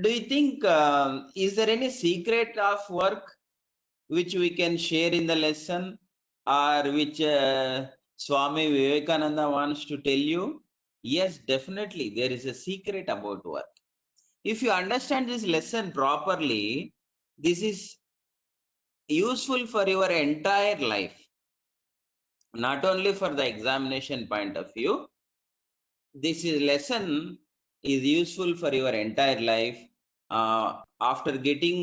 do you think, is there any secret of work which we can share in the lesson, or which Swami Vivekananda wants to tell you? Yes, definitely. There is a secret about work. If you understand this lesson properly, this is useful for your entire life, not only for the examination point of view. This is lesson is useful for your entire life. After getting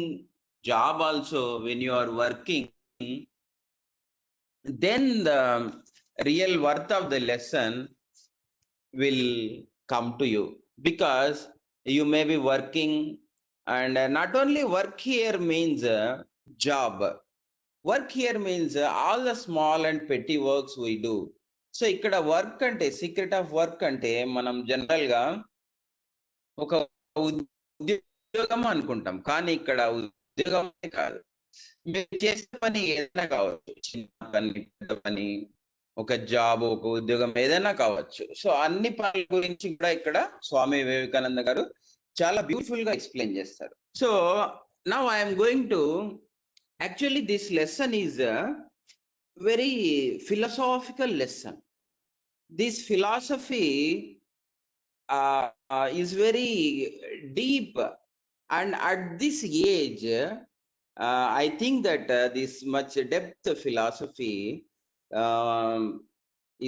job also, when you are working, then the real worth of the lesson will come to you, because you may be working, and not only work here means job. Work here means all the small and petty works we do. So ఇక్కడ work అంటే, secret of work అంటే, మనం general గా ఒక ఉద్యోగం అనుకుంటాం, కానీ ఇక్కడ ఉద్యోగం కాదు. మీరు చేసే పని ఏదైనా కావచ్చు, చిన్న పని, పెద్ద పని, ఒక జాబ్, ఒక ఉద్యోగం, ఏదైనా కావచ్చు. సో అన్ని పనుల గురించి కూడా ఇక్కడ స్వామి వివేకానంద గారు చాలా బ్యూటిఫుల్ గా ఎక్స్ప్లెయిన్ చేస్తారు. So now I'm going to, actually this lesson is a very philosophical lesson. This philosophy is very deep, and at this age I think that this much depth philosophy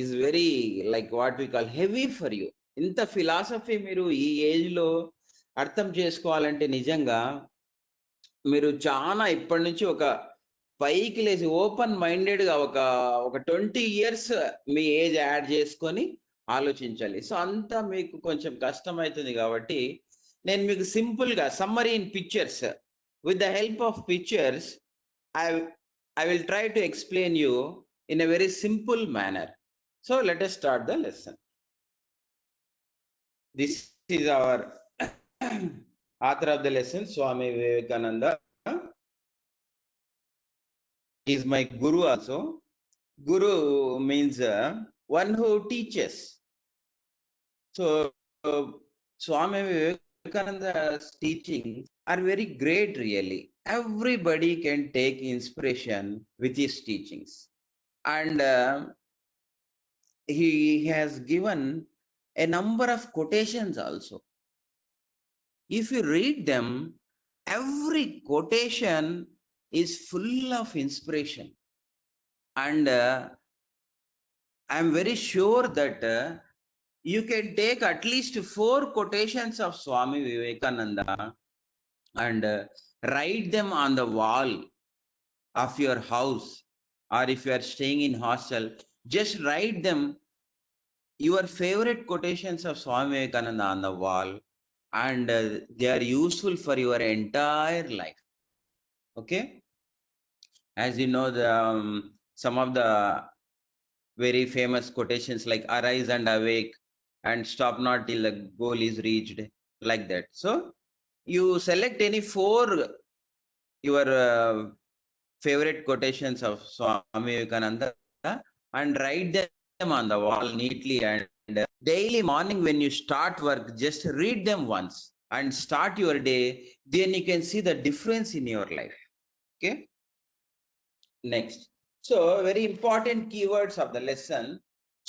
is very, like what we call, heavy for you. ఇంత philosophy మీరు ఈ age లో అర్థం చేసుకోవాలంటే నిజంగా మీరు చాలా ఇప్పటి నుంచి ఒక పైకి లేచి ఓపెన్ మైండెడ్గా ఒక 20 years మీ ఏజ్ యాడ్ చేసుకొని ఆలోచించాలి. సో అంతా మీకు కొంచెం కష్టమవుతుంది. కాబట్టి నేను మీకు సింపుల్గా summary in pictures, with the help of pictures I will try to explain you in a very simple manner. So let us start the lesson. This is our author of the lesson, Swami Vivekananda. He is my guru also. Guru means one who teaches. So Swami Vivekananda's teachings are very great, really. Everybody can take inspiration with his teachings, and he has given a number of quotations also. If you read them, every quotation is full of inspiration, and I am very sure that you can take at least 4 quotations of Swami Vivekananda and write them on the wall of your house, or if you are staying in hostel, just write them, your favorite quotations of Swami Vivekananda on the wall, and they are useful for your entire life. Okay, as you know, the some of the very famous quotations like arise and awake and stop not till the goal is reached, like that. So you select any 4 your favorite quotations of Swami Vivekananda and write them on the wall neatly, and daily morning when you start work, just read them once and start your day. Then you can see the difference in your life. Okay, next. So very important keywords of the lesson.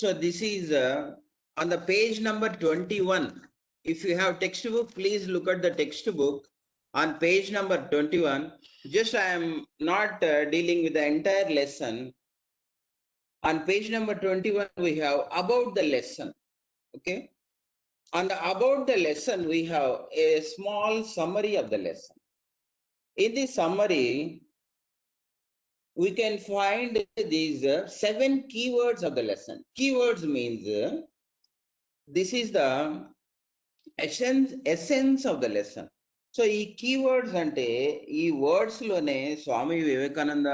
So this is on the page number 21. If you have textbook, please look at the textbook on page number 21. Just I am not dealing with the entire lesson. On page number 21 we have about the lesson. Okay, on the about the lesson we have a small summary of the lesson. In this summary we can find these 7 keywords of the lesson. Keywords means this is the essence of the lesson. So ఈ keywords అంటే ఈ words లోనే Swami Vivekananda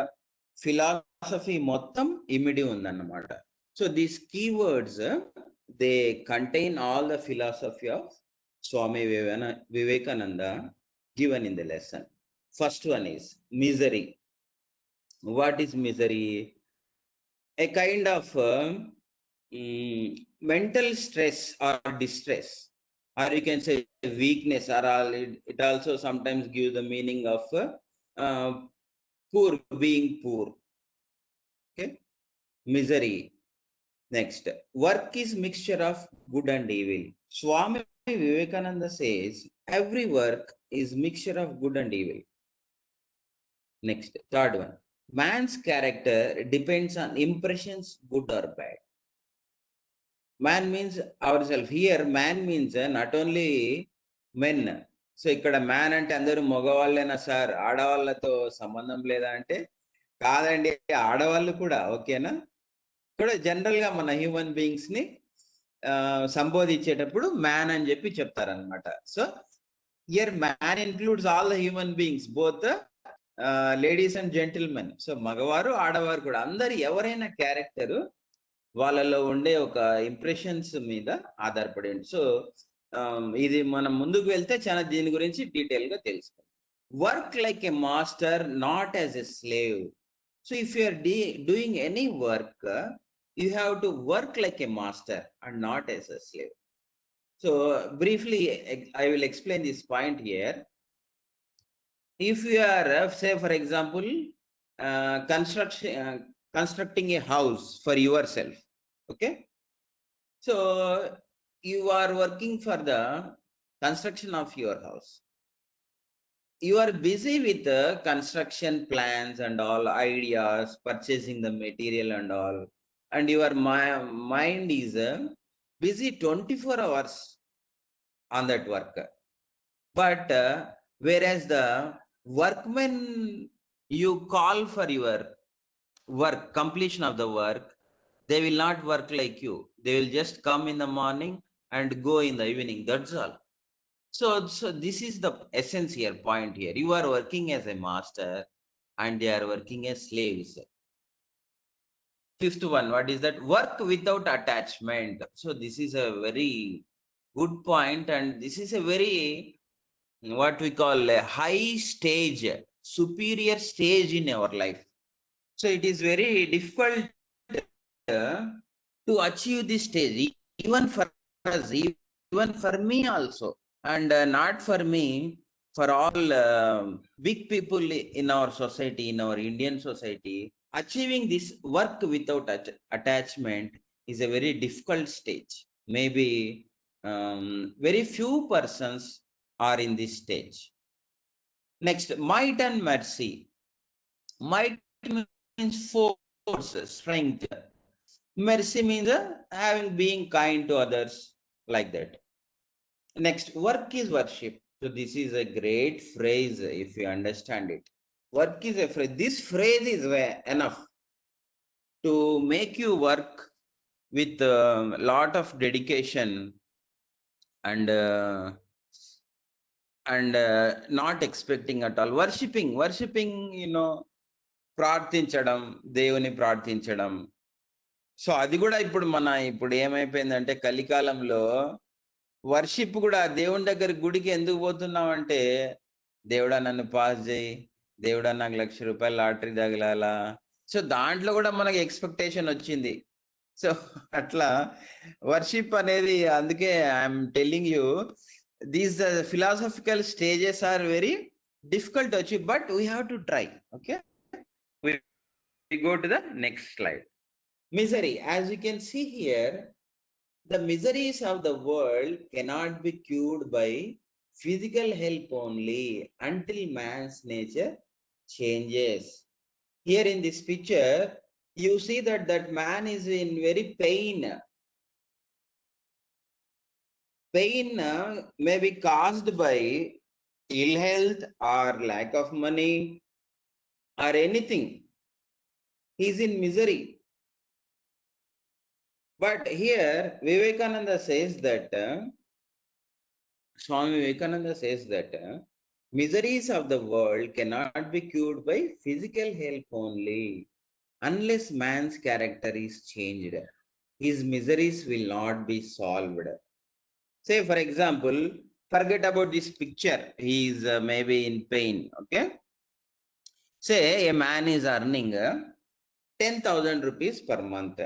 philosophy మొత్తం ఇమిడి ఉందన్నమాట. So these keywords, they contain all the philosophy of Swami Vivekananda given in the lesson. First one is misery. What is misery? A kind of mental stress or distress. or you can say weakness, or it also sometimes gives the meaning of poor, being poor. Okay, misery. Next, work is mixture of good and evil. Swami Vivekananda says every work is mixture of good and evil. Next, third one, man's character depends on impressions, good or bad. Man means ourselves. Here, man means not only men. So ఇక్కడ man అంటే అందరూ మగవాళ్ళేనా sir, ఆడవాళ్ళతో సంబంధం లేదా అంటే కాదండి, ఆడవాళ్ళు కూడా ఓకేనా. ఇక్కడ జనరల్ గా మన హ్యూమన్ బీయింగ్స్ ని సంబోధించేటప్పుడు మ్యాన్ అని చెప్పి చెప్తారనమాట. So here man includes all the human beings, both ladies and gentlemen. So మగవారు ఆడవారు కూడా అందరు ఎవరైనా క్యారెక్టర్ వాళ్ళలో ఉండే ఒక ఇంప్రెషన్స్ మీద ఆధారపడి ఉంది. సో ఇది మనం ముందుకు వెళ్తే చాలా దీని గురించి డీటెయిల్ గా తెలుసుకోవాలి. Work like a master, not as a slave. So if you are doing any work, you have to work like a master and not as a slave. So briefly, I will explain this point here. If you are, say for example, constructing a house for yourself, okay? So you are working for the construction of your house. You are busy with the construction plans and all ideas, purchasing the material and all. And your mind is busy 24 hours on that work. But whereas the workmen, you call for your work, completion of the work, they will not work like you. They will just come in the morning and go in the evening. That's all. So this is the essence here, point here. You are working as a master and they are working as slaves. Fifth one, what is that? Work without attachment. So this is a very good point, and this is a very, what we call a high stage, superior stage in our life. So it is very difficult to achieve this stage, even for us, even for me also, and not for me, for all big people in our society, in our Indian society. Achieving this work without attachment is a very difficult stage. Maybe very few persons are in this stage. Next, might and mercy. Might means force, strength. Mercy means having, being kind to others, like that. Next, work is worship. So this is a great phrase if you understand it. Work is a phrase. This phrase is enough to make you work with a lot of dedication and not expecting at all. Worshipping, you know, ప్రార్థించడం, దేవుని ప్రార్థించడం. So అది కూడా ఇప్పుడు ఏమైపోయిందంటే కలికాలంలో worship కూడా దేవుని దగ్గర గుడికి ఎందుకు పోతున్నాం అంటే, దేవుడా నన్ను పాస్ చేయి, దేవుడా నాకు ₹1,00,000 లాటరీ తగలాలా. సో దాంట్లో కూడా మనకి ఎక్స్పెక్టేషన్ వచ్చింది. సో అట్లా వర్షిప్ అనేది, అందుకే I'm telling you, these philosophical stages are very difficult to achieve, but we have to try. Okay, we go to the next slide. Misery. As you can see here, the miseries of the world cannot be cured by physical help only until man's nature changes. Here in this picture, you see that man is in very pain. Pain may be caused by ill health or lack of money or anything. He is in misery. But here Vivekananda says that, Swami Vivekananda says that miseries of the world cannot be cured by physical help only unless man's character is changed. His miseries will not be solved. Say for example, forget about this picture. He is maybe in pain. Okay, say a man is earning 10,000 rupees per month.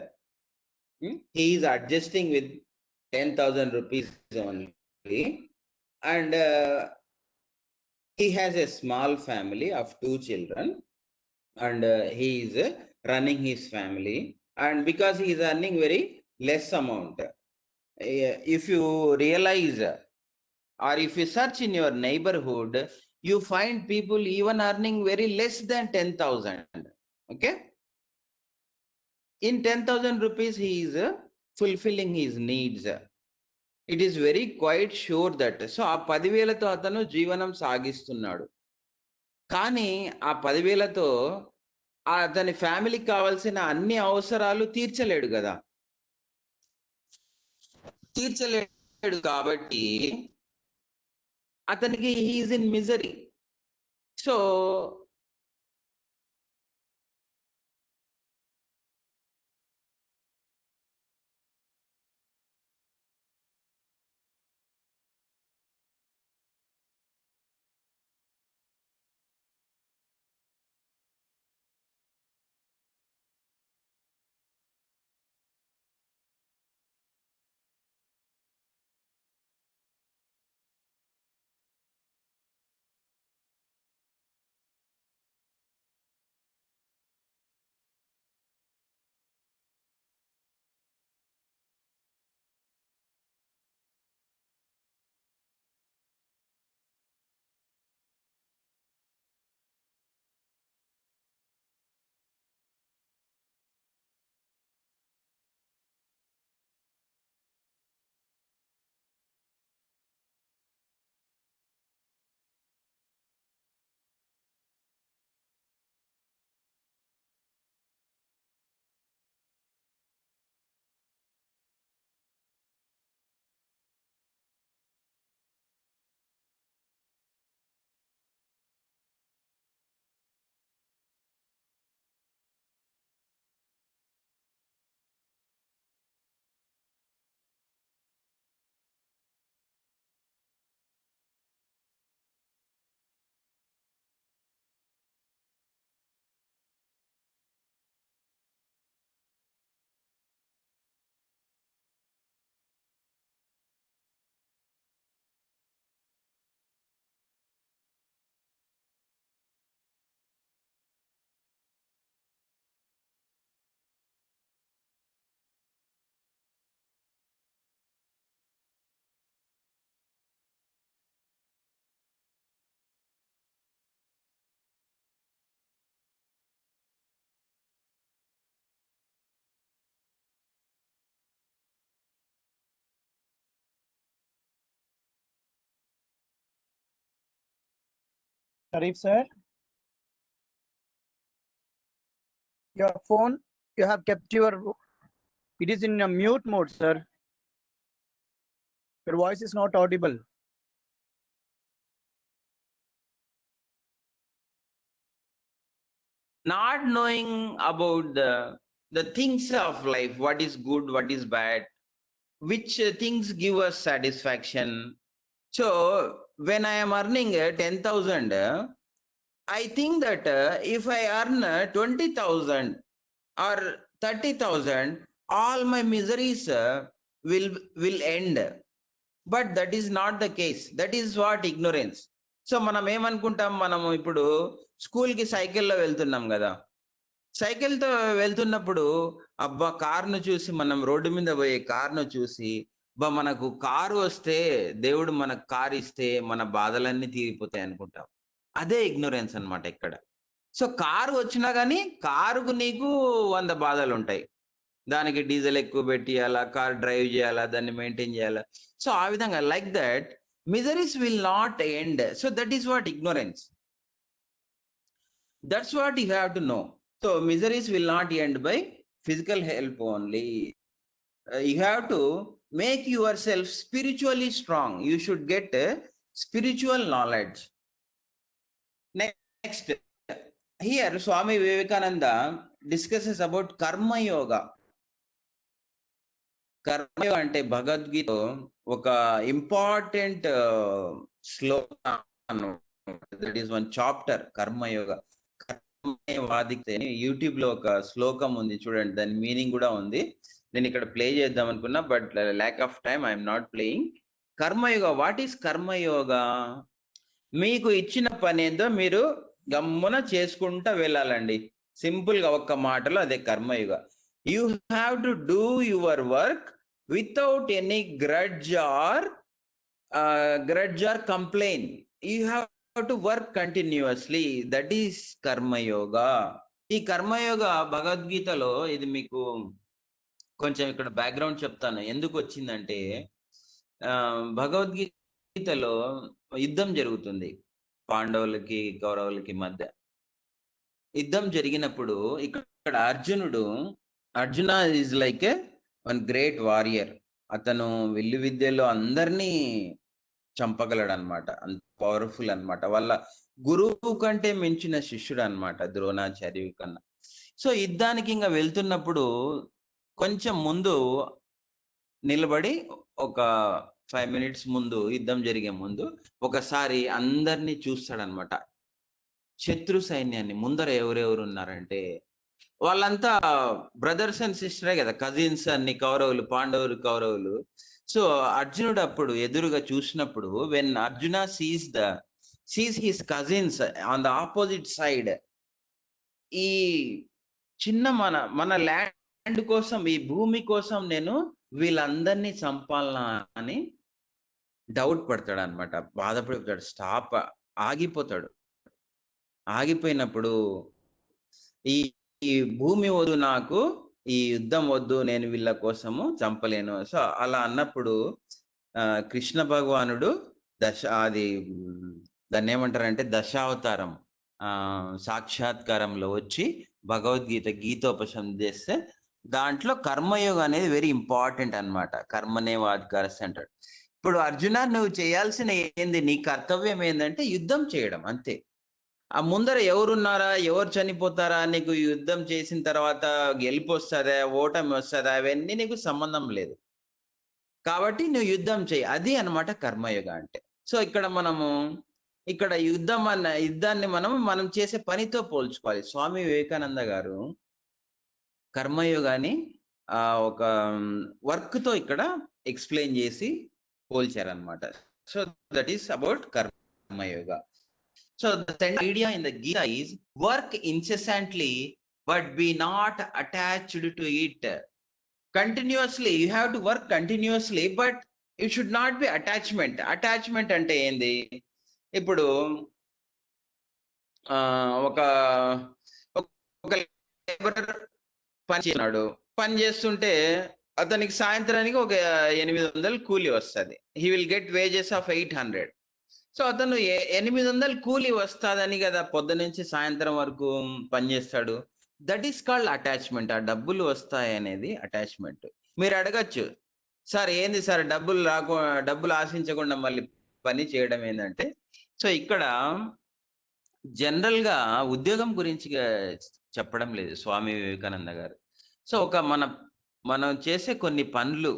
He is adjusting with 10,000 rupees only. and he has a small family of 2 children, and he is running his family, and because he is earning very less amount. If you realize or if you search in your neighborhood, you find people even earning very less than 10,000. Okay, in 10,000 rupees he is fulfilling his needs. It is very quite sure that. So ఆ 10,000తో అతను జీవనం సాగిస్తున్నాడు. కానీ ఆ 10,000తో అతని ఫ్యామిలీకి కావాల్సిన అన్ని అవసరాలు తీర్చలేడు కదా. తీర్చలేడు కాబట్టి అతనికి he's in misery. So Sharif sir, your phone, you have kept it is in a mute mode, sir. Your voice is not audible. not knowing about the things of life, what is good, what is bad, which things give us satisfaction. So when I am earning 10,000, I think that if I earn 20,000 or 30,000, all my miseries will end. But that is not the case. That is what ignorance. So మనం ఏమనుకుంటాం, మనము ఇప్పుడు స్కూల్కి సైకిల్లో వెళ్తున్నాం కదా. సైకిల్తో వెళ్తున్నప్పుడు అబ్బా కార్ను చూసి, మనం రోడ్డు మీద పోయే కార్ను చూసి, బా మనకు కారు వస్తే, దేవుడు మనకు కారు ఇస్తే మన బాధలన్నీ తీరిపోతాయి అనుకుంటాం. అదే ఇగ్నోరెన్స్ అన్నమాట ఇక్కడ. సో కారు వచ్చినా కానీ కారుకు నీకు 100 బాధలు ఉంటాయి. దానికి డీజిల్ ఎక్కువ పెట్టియాలా, కార్ డ్రైవ్ చేయాలా, దాన్ని మెయింటైన్ చేయాలా. సో ఆ విధంగా like that miseries will not end. So that is what ignorance. That's what you have to know. So miseries will not end by physical help only. You have to make your self spiritually strong. You should get spiritual knowledge. Next here Swami Vivekananda discusses about karma yoga. Karma yoga అంటే భగవద్గీత ఒక important శ్లోకం. That is one chapter, karma yoga. కర్మవాదితే YouTube లో ఒక శ్లోకం ఉంది చూడండి, దాని meaning కూడా ఉంది. నేను ఇక్కడ ప్లే చేద్దాం అనుకున్నా, but lack of time I'm not playing. Karma yoga, what is karma yoga? మీకు ఇచ్చిన పని ఏందో మీరు గమ్మున చేసుకుంటా వెళ్ళాలండి. సింపుల్ గా ఒక్క మాటలో అదే కర్మయుగ. You have to do your work without any grudge are complain. You have to work continuously. That is karma yoga. ఈ కర్మయోగ భగవద్గీతలో, ఇది మీకు కొంచెం ఇక్కడ బ్యాక్గ్రౌండ్ చెప్తాను ఎందుకు వచ్చిందంటే, భగవద్గీతలో యుద్ధం జరుగుతుంది పాండవులకి కౌరవులకి మధ్య. యుద్ధం జరిగినప్పుడు ఇక్కడ Arjuna is like a one great warrior. అతను విల్లు విద్యలో అందరినీ చంపగలడు అనమాట, అంత పవర్ఫుల్ అనమాట. వాళ్ళ గురువు కంటే మించిన శిష్యుడు అనమాట ద్రోణాచార్యు కన్నా. సో యుద్ధానికి ఇంకా వెళ్తున్నప్పుడు కొంచెం ముందు నిలబడి ఒక 5 minutes ముందు, యుద్ధం జరిగే ముందు ఒకసారి అందరినీ చూస్తాడనమాట. శత్రు సైన్యాన్ని ముందర ఎవరెవరు ఉన్నారంటే వాళ్ళంతా బ్రదర్స్ అండ్ సిస్టరే కదా, కజిన్స్ అన్ని, కౌరవులు పాండవులు కౌరవులు. సో అర్జునుడు అప్పుడు ఎదురుగా చూసినప్పుడు, when Arjuna sees his cousins on the opposite side, ఈ చిన్న మన ల్యాండ్ కోసం, ఈ భూమి కోసం నేను వీళ్ళందరినీ చంపాలనా అని డౌట్ పడతాడు అనమాట, బాధపడిపోతాడు, ఆగిపోతాడు. ఆగిపోయినప్పుడు ఈ భూమి వద్దు నాకు, ఈ యుద్ధం వద్దు, నేను వీళ్ళ కోసము చంపలేను. సో అలా అన్నప్పుడు కృష్ణ భగవానుడు దాన్ని ఏమంటారంటే దశావతారం సాక్షాత్కారంలో వచ్చి భగవద్గీత గీతోపశం చేస్తే దాంట్లో కర్మయోగం అనేది వెరీ ఇంపార్టెంట్ అనమాట. కర్మనేవాధికారస్ అంటాడు. ఇప్పుడు అర్జున, నువ్వు చేయాల్సిన ఏంది, నీ కర్తవ్యం ఏంటంటే యుద్ధం చేయడం అంతే. ఆ ముందర ఎవరున్నారా, ఎవరు చనిపోతారా, నీకు యుద్ధం చేసిన తర్వాత గెలుపు వస్తుందా ఓటమి వస్తుందా, అవన్నీ నీకు సంబంధం లేదు. కాబట్టి నువ్వు యుద్ధం చేయి, అది అనమాట కర్మయోగ అంటే. సో ఇక్కడ యుద్ధాన్ని మనం చేసే పనితో పోల్చుకోవాలి. స్వామి వివేకానంద గారు కర్మయోగాన్ని ఒక వర్క్ తో ఇక్కడ ఎక్స్ప్లెయిన్ చేసి పోల్చారనమాట. So that is about karma yoga. So the idea in the Gita is work incessantly, but be not attached to it. Continuously, you have to work continuously, but it should not be attachment. Attachment ante endi? Ippudu ఒక labourer పని చేస్తుంటే అతనికి సాయంత్రానికి ఒక 800 కూలీ వస్తుంది. He will get wages of 800. So అతను 800 కూలీ వస్తుందని కదా పొద్దు నుంచి సాయంత్రం వరకు పనిచేస్తాడు. That is called attachment. ఆ డబ్బులు వస్తాయి అనేది అటాచ్మెంట్. మీరు అడగచ్చు, సార్ ఏంది సార్ డబ్బులు ఆశించకుండా మళ్ళీ పని చేయడం ఏంటంటే, సో ఇక్కడ జనరల్ గా ఉద్యోగం గురించి చెప్పడం లేదు స్వామి వివేకానంద గారు. సో మనం చేసే కొన్ని పనులు,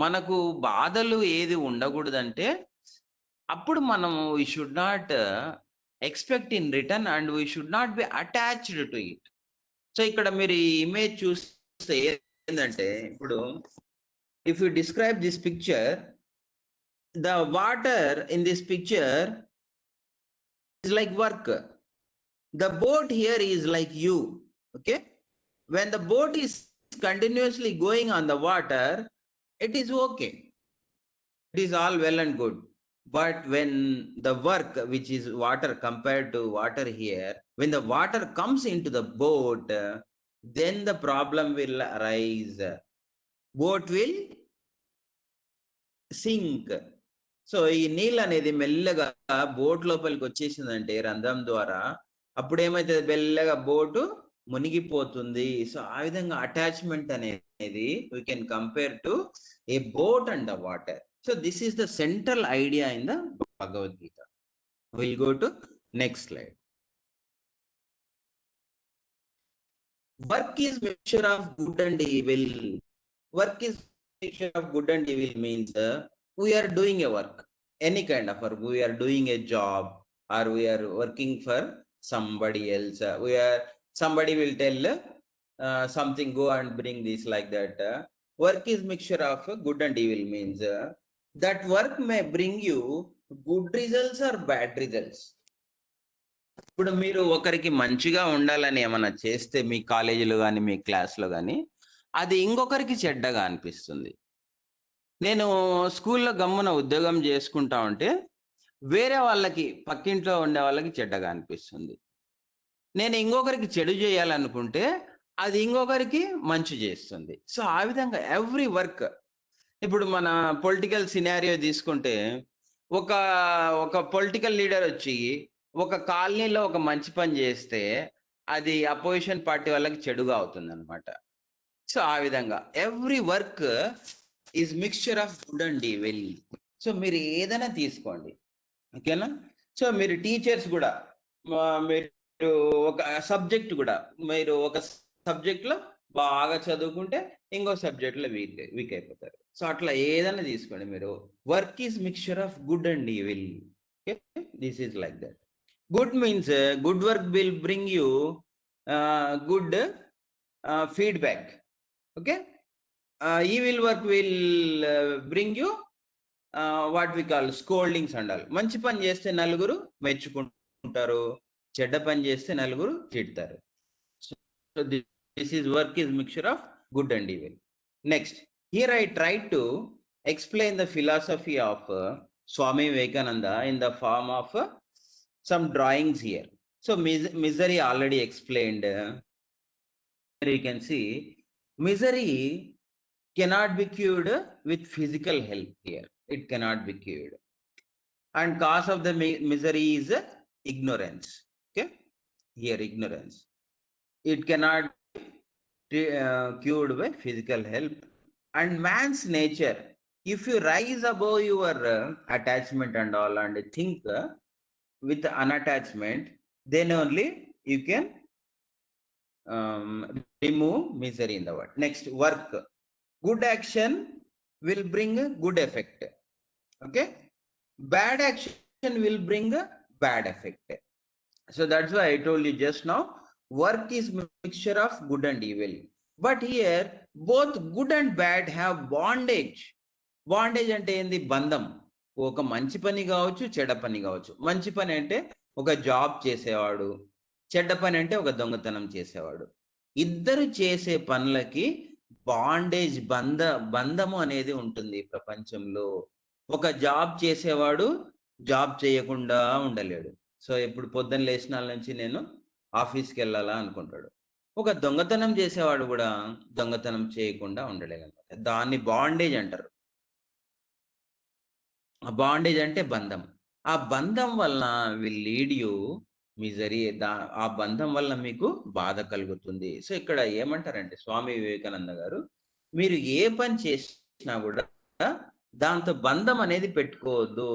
మనకు బాధలు ఏది ఉండకూడదంటే అప్పుడు మనము we should not expect in return and we should not be attached to it. So ఇక్కడ మీరు ఈ ఇమేజ్ చూస్తే ఏంటంటే, ఇప్పుడు if you describe this picture, the water in this picture is like work. The boat here is like you. Okay, when the boat is continuously going on the water, it is okay, it is all well and good. But when the work, which is water compared to water here, when the water comes into the boat, then the problem will arise. Boat will sink. So ఈ నీళ్ళు అనేది మెల్లగా boat లోపలికి వచ్చేసిందంటే రంధ్రం ద్వారా, అప్పుడు ఏమైతుంది, మెల్లగా బోటు మునిగిపోతుంది. సో ఆ విధంగా అటాచ్మెంట్ అనేది we can compare to a boat and the water. So this is the central idea in the Bhagavad Gita. Will go to next slide. Work is mixture of good and evil. Work is mixture of good and evil means we are doing a work, any kind of work. We are doing a job or we are working for somebody else. Somebody will tell something, go and bring this, like that. Work is mixture of good and evil means that work may bring you good results or bad results. ఇప్పుడు మీరు ఒకరికి మంచిగా ఉండాలని ఏమన్నా చేస్తే మీ కాలేజీలో కానీ మీ క్లాస్లో కానీ అది ఇంకొకరికి చెడ్డగా అనిపిస్తుంది. నేను స్కూల్లో గమ్మున ఉద్యోగం చేసుకుంటా ఉంటే వేరే వాళ్ళకి పక్కింట్లో ఉండే వాళ్ళకి చెడ్డగా అనిపిస్తుంది. నేను ఇంకొకరికి చెడు చేయాలనుకుంటే అది ఇంకొకరికి మంచి చేస్తుంది. సో ఆ విధంగా ఎవ్రీ వర్క్, ఇప్పుడు మన పొలిటికల్ సినారియో తీసుకుంటే ఒక ఒక పొలిటికల్ లీడర్ వచ్చి ఒక కాలనీలో ఒక మంచి పని చేస్తే అది అపోజిషన్ పార్టీ వాళ్ళకి చెడుగా అవుతుంది అనమాట. సో ఆ విధంగా every work is mixture of good and evil. So మీరు ఏదైనా తీసుకోండి, ఓకేనా. సో మీరు టీచర్స్ కూడా మీరు ఒక సబ్జెక్ట్ కూడా మీరు ఒక సబ్జెక్ట్ లో బాగా చదువుకుంటే ఇంకో సబ్జెక్ట్ లో వీక్ అయిపోతారు. సో అట్లా ఏదైనా తీసుకోండి మీరు. Work is mixture of good and evil. This is like that. Good means good work will bring you good feedback. Okay. Evil work will bring you what we call scoldings and all. మంచి పని చేస్తే నలుగురు మెచ్చుకుంటారు, చెడ్డ పని చేస్తే నలుగురు తిడతారు. So this is work is mixture of good and evil. Next, here I tried to explain the philosophy of Swami Vivekananda in the form of some drawings here. So misery already explained. Here you can see misery cannot be cured with physical help. Here it cannot be cured, and cause of the misery is ignorance. Okay, here ignorance, it cannot be cured by physical help. And man's nature, if you rise above your attachment and all and think with unattachment, then only you can remove misery in the world. Next, work. Good action will bring a good effect. Okay. Bad action will bring a bad effect. So that's why I told you just now, work is mixture of good and evil. But here both good and bad have bondage. Bondage అంటే ఏంది? బంధం. ఒక మంచి పని కావచ్చు, చెడ్డ పని కావచ్చు. మంచి పని అంటే ఒక జాబ్ చేసేవాడు, చెడ్డ పని అంటే ఒక దొంగతనం చేసేవాడు. ఇద్దరు చేసే పనులకి బాండేజ్, బంధము అనేది ఉంటుంది ప్రపంచంలో. ఒక జాబ్ చేసేవాడు జాబ్ చేయకుండా ఉండలేడు. సో ఇప్పుడు పొద్దున్న లేచిన నుంచి నేను ఆఫీస్కి వెళ్ళాలా అనుకుంటాడు. ఒక దొంగతనం చేసేవాడు కూడా దొంగతనం చేయకుండా ఉండలేదన్నమాట. దాన్ని బాండేజ్ అంటారు. బాండేజ్ అంటే బంధం. ఆ బంధం వల్ల విల్ లీడ్ యూ మిజరీ. ఆ బంధం వల్ల మీకు బాధ కలుగుతుంది. సో ఇక్కడ ఏమంటారంటే స్వామి వివేకానంద గారు, మీరు ఏ పని చేసినా కూడా దాంతో బంధం అనేది పెట్టుకోవద్దు.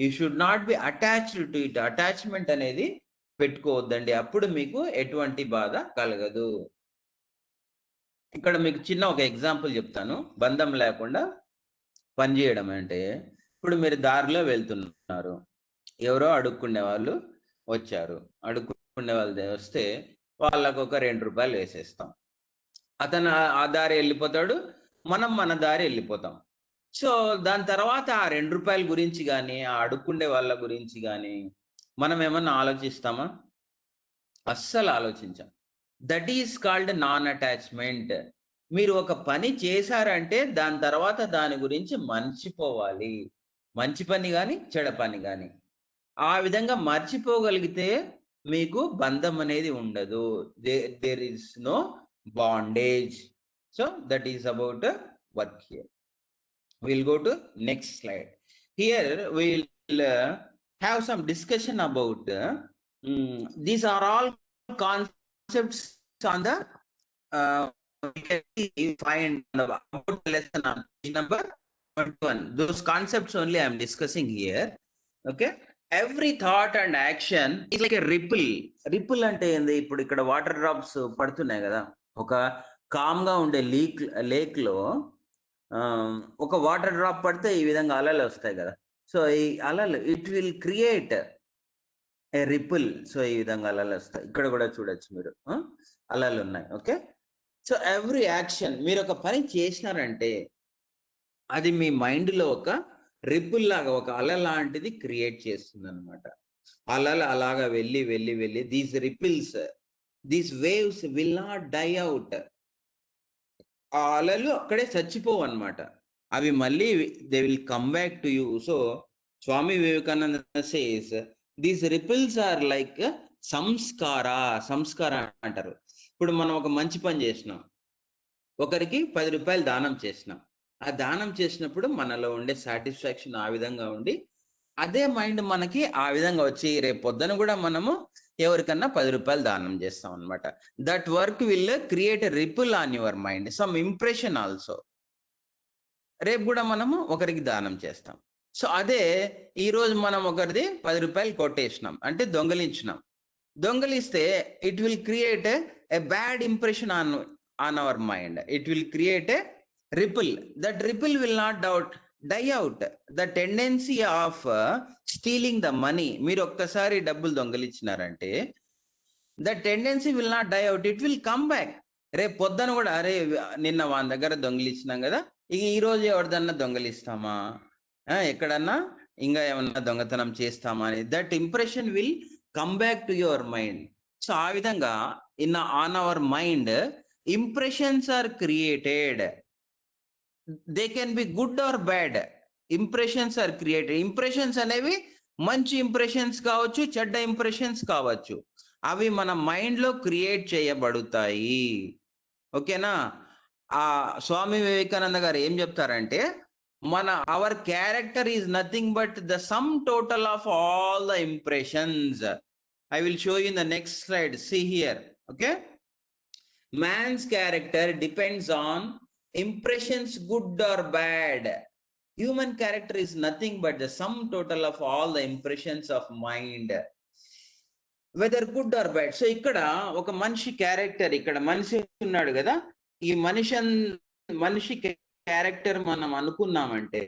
You should not be attached to it. Attachment అనేది పెట్టుకోవద్దండి, అప్పుడు మీకు ఎటువంటి బాధ కలగదు. ఇక్కడ మీకు చిన్న ఒక ఎగ్జాంపుల్ చెప్తాను. బంధం లేకుండా పనిచేయడం అంటే, ఇప్పుడు మీరు దారిలో వెళ్తున్నారు, ఎవరో అడుక్కునే వాళ్ళు వచ్చారు. అడుక్కునే వాళ్ళు వస్తే వాళ్ళకు ఒక 2 రూపాయలు వేసేస్తాం. అతను ఆ దారి వెళ్ళిపోతాడు, మనం మన దారి వెళ్ళిపోతాం. సో దాని తర్వాత ఆ 2 రూపాయల గురించి కానీ, ఆ అడుక్కుండే వాళ్ళ గురించి కానీ మనం ఏమన్నా ఆలోచిస్తామా? అస్సలు ఆలోచించాం. That is called non attachment. మీరు ఒక పని చేశారంటే దాని తర్వాత దాని గురించి మర్చిపోవాలి. మంచి పని కానీ చెడ పని కానీ ఆ విధంగా మర్చిపోగలిగితే మీకు బంధం అనేది ఉండదు. There is no bondage. So that is about work here. Will go to next slide. Here will have some discussion about these are all concepts on the find about the lesson on page number 21. Those concepts only I am discussing here. Okay, every thought and action is like a ripple. Ripple అంటే ఏంది? ఇప్పుడు ఇక్కడ water drops పడుతున్నాయి కదా, ఒక com గా ఉండే lake లో ఒక వాటర్ డ్రాప్ పడితే ఈ విధంగా అలలు వస్తాయి కదా. సో ఈ అలలు it will create a ripple. So ఈ విధంగా అలలు వస్తాయి. ఇక్కడ కూడా చూడొచ్చు మీరు, అలలు ఉన్నాయి. ఓకే, సో ఎవ్రీ యాక్షన్, మీరు ఒక పని చేసినారంటే అది మీ మైండ్లో ఒక రిపుల్ లాగా ఒక అల లాంటిది క్రియేట్ చేస్తుంది అనమాట. అలలు అలాగా వెళ్ళి వెళ్ళి వెళ్ళి these ripples, these waves will not die out. ఆ అలలు అక్కడే చచ్చిపోవు అనమాట. అవి మళ్ళీ they will come back to you. So Swami Vivekananda says these ripples are like samskara అంటారు. ఇప్పుడు మనం ఒక మంచి పని చేసినాం, ఒకరికి 10 రూపాయలు దానం చేసినాం. ఆ దానం చేసినప్పుడు మనలో ఉండే సాటిస్ఫాక్షన్ ఆ విధంగా ఉండి, అదే మైండ్ మనకి ఆ విధంగా వచ్చి రేపు పొద్దున కూడా మనము ఎవరికన్నా 10 రూపాయలు దానం చేస్తాం అనమాట. That work will create a ripple on your mind, some impression also. రేపు కూడా మనము ఒకరికి దానం చేస్తాం. సో అదే ఈ రోజు మనం ఒకరిది 10 రూపాయలు కొట్టేసినాం అంటే దొంగలించినాం. దొంగలిస్తే it will create a bad impression on our mind. It will create a ripple. That ripple will not die out. The tendency of stealing the money, మీరు ఒక్కసారి డబ్బులు దొంగలిచ్చినారంటే the tendency will not die out, it will come back. రేపు పొద్దున కూడా అరే నిన్న వాని దగ్గర దొంగిలిచ్చినాం కదా, ఇక ఈ రోజు ఎవరిదన్నా దొంగలిస్తామా, ఎక్కడన్నా ఇంకా ఏమన్నా దొంగతనం చేస్తామా అని that impression will come back to your mind. So ఆ విధంగా on our mind impressions are created. They can be good or bad. Impressions are created. Impressions అనేవి మంచి ఇంప్రెషన్స్ కావచ్చు, చెడ్డ ఇంప్రెషన్స్ కావచ్చు. అవి మన మైండ్ లో క్రియేట్ చేయబడతాయి. ఓకేనా? ఆ స్వామి వివేకానంద గారు ఏం చెప్తారంటే, our character is nothing but the sum total of all the impressions. I will show you in the next slide. See here. Okay. Man's character depends on impressions, good or bad. Human character is nothing but the sum total of all the impressions of mind, whether good or bad. So ఇక్కడ ఒక మనిషి character, ఇక్కడ మనిషి ఉన్నాడు కదా, ఈ మనిషి character మనం అనుకున్నామంటే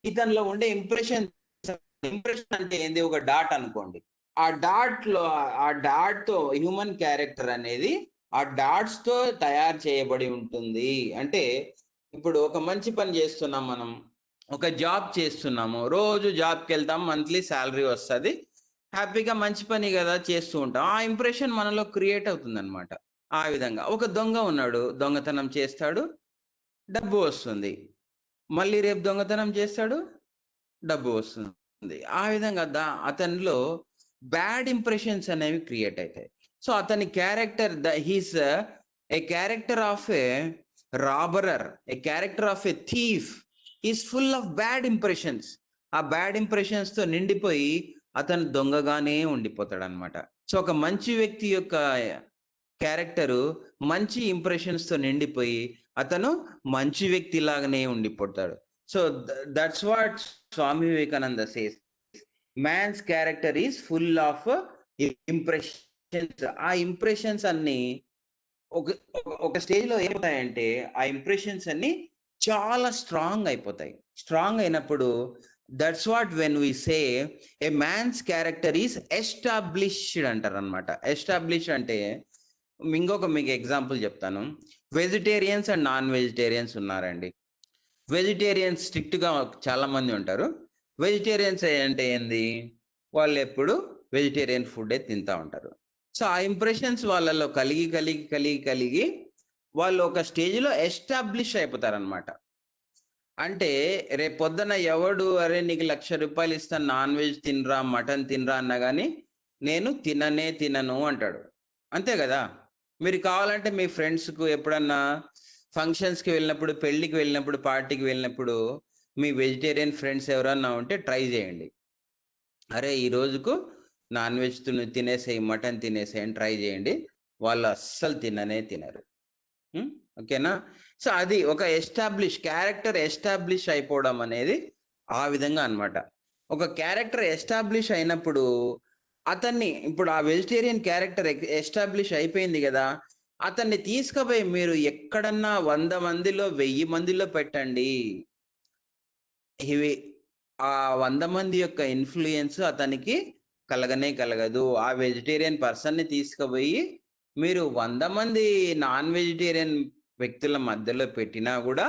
ఇతనిలో ఉండే ఇంప్రెషన్ అంటే ఏంది, ఒక డాట్ అనుకోండి. ఆ డాట్ తో హ్యూమన్ క్యారెక్టర్ అనేది ఆ డాట్స్ తో తయారు చేయబడి ఉంటుంది. అంటే ఇప్పుడు ఒక మంచి పని చేస్తున్నాం, మనం ఒక జాబ్ చేస్తున్నాము, రోజు జాబ్కి వెళ్తాం, మంత్లీ శాలరీ వస్తుంది, హ్యాపీగా మంచి పని కదా చేస్తూ ఉంటాం. ఆ ఇంప్రెషన్ మనలో క్రియేట్ అవుతుంది అనమాట. ఆ విధంగా ఒక దొంగ ఉన్నాడు, దొంగతనం చేస్తాడు, డబ్బు వస్తుంది, మళ్ళీ రేపు దొంగతనం చేస్తాడు, డబ్బు వస్తుంది. ఆ విధంగా అతనిలో బ్యాడ్ ఇంప్రెషన్స్ అనేవి క్రియేట్ అవుతాయి. సో అతని character, he's a character of a robber, a character of a thief, is full of bad impressions. ఆ బ్యాడ్ ఇంప్రెషన్స్ తో నిండిపోయి అతను దొంగగానే ఉండిపోతాడు అనమాట. సో ఒక మంచి వ్యక్తి యొక్క క్యారెక్టరు మంచి ఇంప్రెషన్స్ తో నిండిపోయి అతను మంచి వ్యక్తి లాగానే ఉండిపోతాడు. So that's what Swami Vivekananda says. Man's character is full of impressions. ఆ ఇంప్రెషన్స్ అన్ని ఒక స్టేజ్ లో ఏమవుతాయంటే ఆ ఇంప్రెషన్స్ అన్ని చాలా స్ట్రాంగ్ అయిపోతాయి. స్ట్రాంగ్ అయినప్పుడు that's what when we say a man's character is established అంటారు అనమాట. ఎస్టాబ్లిష్డ్ అంటే మీకు ఎగ్జాంపుల్ చెప్తాను. వెజిటేరియన్స్ అండ్ నాన్ వెజిటేరియన్స్ ఉన్నారండి. వెజిటేరియన్స్ స్ట్రిక్ట్ గా చాలా మంది ఉంటారు. వెజిటేరియన్స్ అంటే ఏంది, వాళ్ళు ఎప్పుడు వెజిటేరియన్ ఫుడ్ తింటా ఉంటారు. సో ఆ ఇంప్రెషన్స్ వాళ్ళలో కలిగి కలిగి కలిగి కలిగి వాళ్ళు ఒక స్టేజ్ లో ఎస్టాబ్లిష్ అయిపోతారు అనమాట. అంటే రేపు పొద్దున ఎవడు అరే నీకు 1,00,000 రూపాయలు ఇస్తాను, నాన్ వెజ్ తినరా, మటన్ తినరా అన్నా కానీ నేను తినను అంటాడు. అంతే కదా? మీరు కావాలంటే మీ ఫ్రెండ్స్కు ఎప్పుడన్నా ఫంక్షన్స్కి వెళ్ళినప్పుడు, పెళ్లికి వెళ్ళినప్పుడు, పార్టీకి వెళ్ళినప్పుడు మీ వెజిటేరియన్ ఫ్రెండ్స్ ఎవరన్నా ఉంటే ట్రై చేయండి. అరే ఈ రోజుకు నాన్ వెజ్ తినేసేయి, మటన్ తినేసేయి అని ట్రై చేయండి. వాళ్ళు అస్సలు తినరు. ఓకేనా? సో అది ఒక క్యారెక్టర్ ఎస్టాబ్లిష్ అయిపోవడం అనేది ఆ విధంగా అన్నమాట. ఒక క్యారెక్టర్ ఎస్టాబ్లిష్ అయినప్పుడు అతన్ని, ఇప్పుడు ఆ వెజిటేరియన్ క్యారెక్టర్ ఎస్టాబ్లిష్ అయిపోయింది కదా, అతన్ని తీసుకుపోయి మీరు ఎక్కడన్నా 100 మందిలో 1000 మందిలో పెట్టండి, ఇవి ఆ 100 మంది యొక్క ఇన్ఫ్లుయెన్స్ అతనికి కలగదు. ఆ వెజిటేరియన్ పర్సన్ ని తీసుకుపోయి మీరు 100 మంది నాన్ వెజిటేరియన్ వ్యక్తుల మధ్యలో పెట్టినా కూడా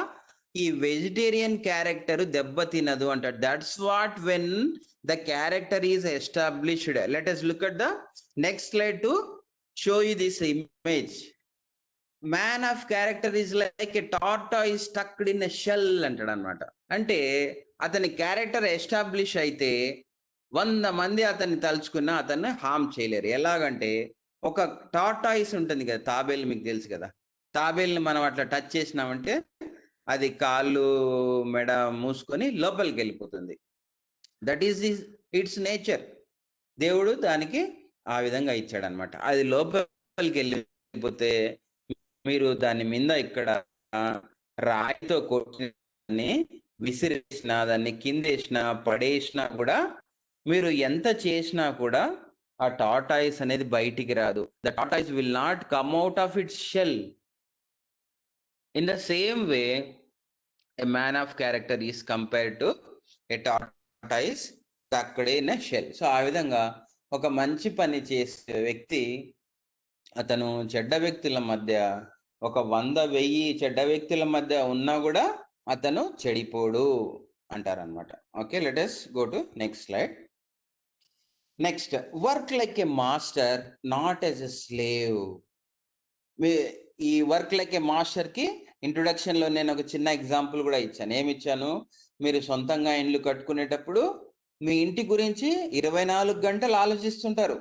ఈ వెజిటేరియన్ క్యారెక్టర్ దెబ్బ తినదు అంటాడు. That's what when the character is established. Let us look at the next slide to show you this image. Man of character is like a tortoise stucked in a shell అంటాడు అనమాట. అంటే అతని character establish అయితే 100 మంది అతన్ని తలుచుకున్నా అతన్ని హామ్ చేయలేరు. ఎలాగంటే ఒక టార్టాయిస్ ఉంటుంది కదా, తాబేలు మీకు తెలుసు కదా. తాబేలుని మనం అట్లా టచ్ చేసినామంటే అది కాళ్ళు మెడ మూసుకొని లోపలికి వెళ్ళిపోతుంది. That is it's nature. దేవుడు దానికి ఆ విధంగా ఇచ్చాడు అనమాట. అది లోపలికి వెళ్ళిపోతే మీరు దాని మీద ఇక్కడ రాయితో కొట్టి విసిరేసినా, దాన్ని కిందేసినా, పడేసినా కూడా, మీరు ఎంత చేసినా కూడా ఆ టార్టాయిస్ అనేది బయటికి రాదు. The tortoise will not come out of its shell. In the same way a man of character is compared to a tortoise stuck in a shell. So ఆ విధంగా ఒక మంచి పని చేసే వ్యక్తి, అతను చెడ్డ వ్యక్తుల మధ్య, ఒక 100,000 చెడ్డ వ్యక్తుల మధ్య ఉన్నా కూడా అతను చెడిపోడు అంటారనమాట. Okay, let us go to next slide. Next, work like a master not as a slave. ఈ వర్క్ లైక్ ఏ మాస్టర్ కి ఇంట్రొడక్షన్ లో నేను ఒక చిన్న ఎగ్జాంపుల్ కూడా ఇచ్చాను. ఏమి ఇచ్చాను? మీరు సొంతంగా ఇండ్లు కట్టుకునేటప్పుడు మీ ఇంటి గురించి 24 గంటలు ఆలోచిస్తుంటారు.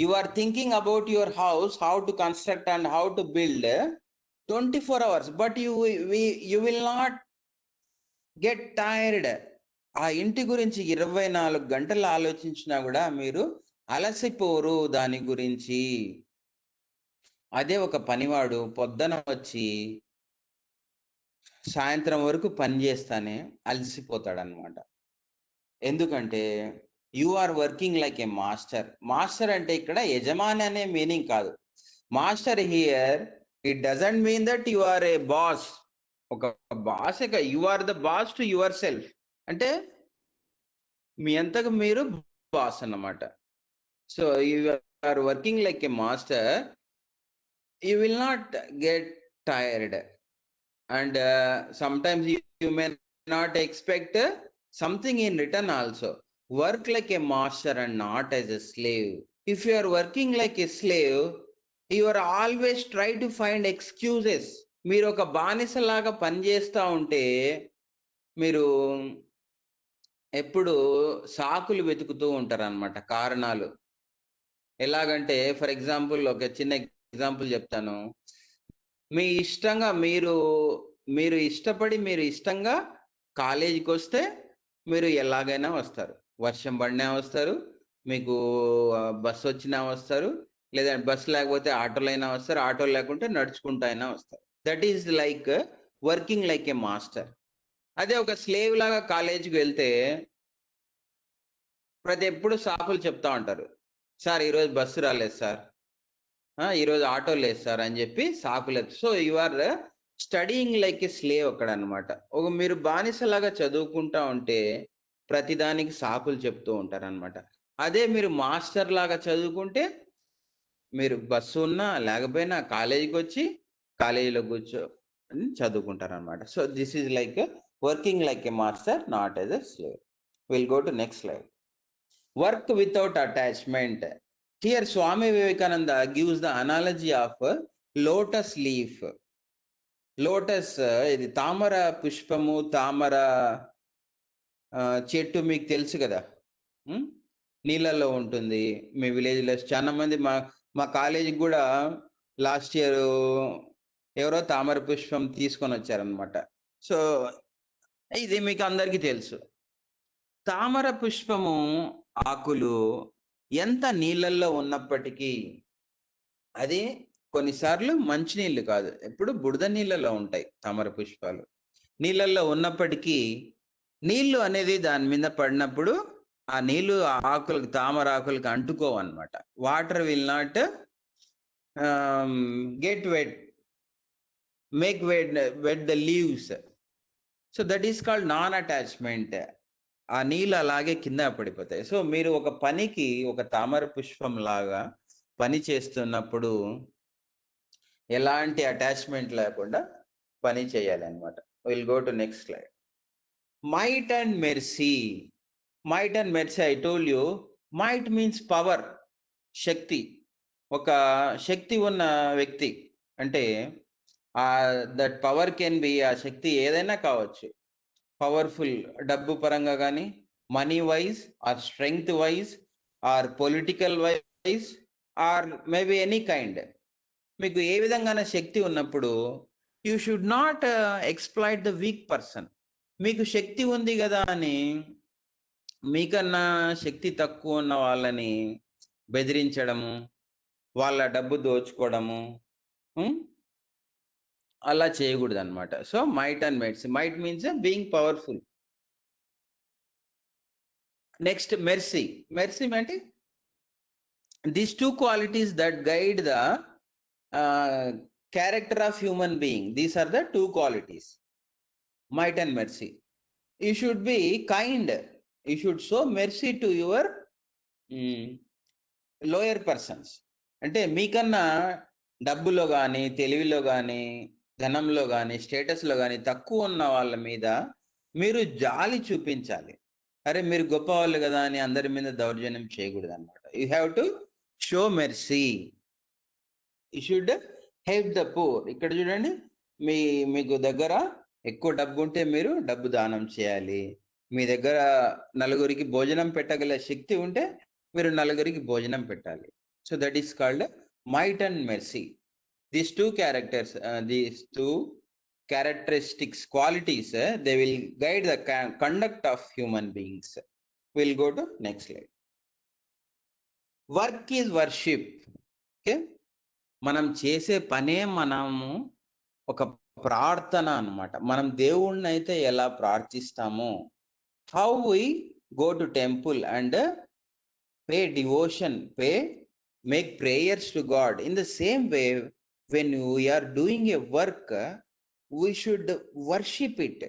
You are thinking about your house, how to construct and how to build 24 hours, but you will not get tired. ఆ ఇంటి గురించి 24 గంటలు ఆలోచించినా కూడా మీరు అలసిపోరు దాని గురించి. అదే ఒక పనివాడు పొద్దున వచ్చి సాయంత్రం వరకు పని చేస్తానే అలసిపోతాడనమాట. ఎందుకంటే you are working like a master. Master అంటే ఇక్కడ యజమాని అనే మీనింగ్ కాదు. Master here it doesn't mean that you are a boss. ఒక boss, you are the boss to yourself. అంటే మీ అంతకు మీరు బాస్ అన్నమాట. So you are working like a master, you will not get tired, and sometimes you may not expect something in return also. Work like a master and not as a slave. If you are working like a slave, you are always try to find excuses. మీరు ఒక బానిసలాగా పనిచేస్తూ ఉంటే మీరు ఎప్పుడు సాకులు వెతుకుతూ ఉంటారు అన్నమాట, కారణాలు. ఎలాగంటే ఫర్ ఎగ్జాంపుల్ ఒక చిన్న ఎగ్జాంపుల్ చెప్తాను. మీ ఇష్టంగా మీరు ఇష్టపడి మీరు ఇష్టంగా కాలేజీకి వస్తే మీరు ఎలాగైనా వస్తారు. వర్షం పడినా వస్తారు, మీకు బస్సు వచ్చినా వస్తారు, లేదా బస్సు లేకపోతే ఆటోలో అయినా వస్తారు, ఆటో లేకుంటే నడుచుకుంటూ అయినా వస్తారు. That is like working like a master. అదే ఒక స్లేవ్ లాగా కాలేజీకి వెళ్తే ప్రతి ఎప్పుడు సాకులు చెప్తా ఉంటారు. సార్ ఈరోజు బస్సు రాలేదు సార్, ఈరోజు ఆటో లేదు సార్ అని చెప్పి సాకులేదు. So you are studying like a slave అక్కడ అనమాట. ఒక మీరు బానిసలాగా చదువుకుంటా ఉంటే ప్రతిదానికి సాకులు చెప్తూ ఉంటారు అనమాట. అదే మీరు మాస్టర్ లాగా చదువుకుంటే మీరు బస్సు ఉన్నా లేకపోయినా కాలేజీకి వచ్చి కాలేజీలో కూర్చొని చదువుకుంటారు అనమాట. So this is like working like a master not as a slave. Will go to next slide. Work without attachment. Here Swami Vivekananda gives the analogy of lotus leaf. Lotus, ఇది తామర పుష్పము, తామర చెట్టు మీకు తెలుసు కదా, నీళ్ళల్లో ఉంటుంది. మీ విలేజ్లో చాలా మంది, మా కాలేజీకి కూడా లాస్ట్ ఇయర్ ఎవరో తామర పుష్పం తీసుకొని వచ్చారనమాట. సో ఇది మీకు అందరికీ తెలుసు. తామర పుష్పము ఆకులు ఎంత నీళ్ళల్లో ఉన్నప్పటికీ అది కొన్నిసార్లు మంచినీళ్ళు కాదు, ఎప్పుడు బురద నీళ్ళలో ఉంటాయి తామర పుష్పాలు. నీళ్ళల్లో ఉన్నప్పటికీ నీళ్లు అనేది దాని మీద పడినప్పుడు ఆ నీళ్లు ఆకులకు, తామర ఆకులకు అంటుకోవన్నమాట. Water will not get wet, make wet the leaves. So that is called non attachment. ఆ నీళ్ళు అలాగే కింద పడిపోతాయి. సో మీరు ఒక పనికి, ఒక తామర పుష్పం లాగా పని చేస్తున్నప్పుడు ఎలాంటి అటాచ్మెంట్ లేకుండా పని చేయాలి అన్నమాట. We'll go to next slide. Might and mercy. Might and mercy, I told you, might means power, శక్తి. ఒక శక్తి ఉన్న వ్యక్తి అంటే దట్ పవర్ కెన్ బి, ఆ శక్తి ఏదైనా కావచ్చు. పవర్ఫుల్ డబ్బు పరంగా కానీ, money wise or strength wise or political wise or maybe any kind. మీకు ఏ విధంగానే శక్తి ఉన్నప్పుడు you should not exploit the weak person. మీకు శక్తి ఉంది కదా అని మీకన్నా శక్తి తక్కువ ఉన్న వాళ్ళని బెదిరించడము, వాళ్ళ డబ్బు దోచుకోవడము, అలా చేయకూడదు అనమాట. So might and mercy. Might means being powerful. Next mercy. Mercy అంటే these two qualities that guide the character of human being. These are the two qualities, might and mercy. You should be kind. You should show mercy to your lower persons. అంటే మీకన్నా డబ్బులో కానీ, తెలివిలో కానీ, ధనంలో కానీ, స్టేటస్లో కానీ తక్కువ ఉన్న వాళ్ళ మీద మీరు జాలి చూపించాలి. అరే మీరు గొప్ప వాళ్ళు కదా అని అందరి మీద దౌర్జన్యం చేయకూడదు అనమాట. You have to show mercy. You should help the poor. ఇక్కడ చూడండి, మీకు దగ్గర ఎక్కువ డబ్బు ఉంటే మీరు డబ్బు దానం చేయాలి. మీ దగ్గర నలుగురికి భోజనం పెట్టగల శక్తి ఉంటే మీరు నలుగురికి భోజనం పెట్టాలి. So that is called might and mercy. These two characters, these two characteristics, qualities, they will guide the conduct of human beings. We'll go to next slide. Work is worship. Okay, మనం చేసే పనే మనము ఒక ప్రార్థన అన్నమాట. మనం దేవుణ్ణి అయితే ఎలా ప్రార్థిస్తామో, how we go to temple and pay devotion, make prayers to God, in the same way when we are doing a work we should worship it.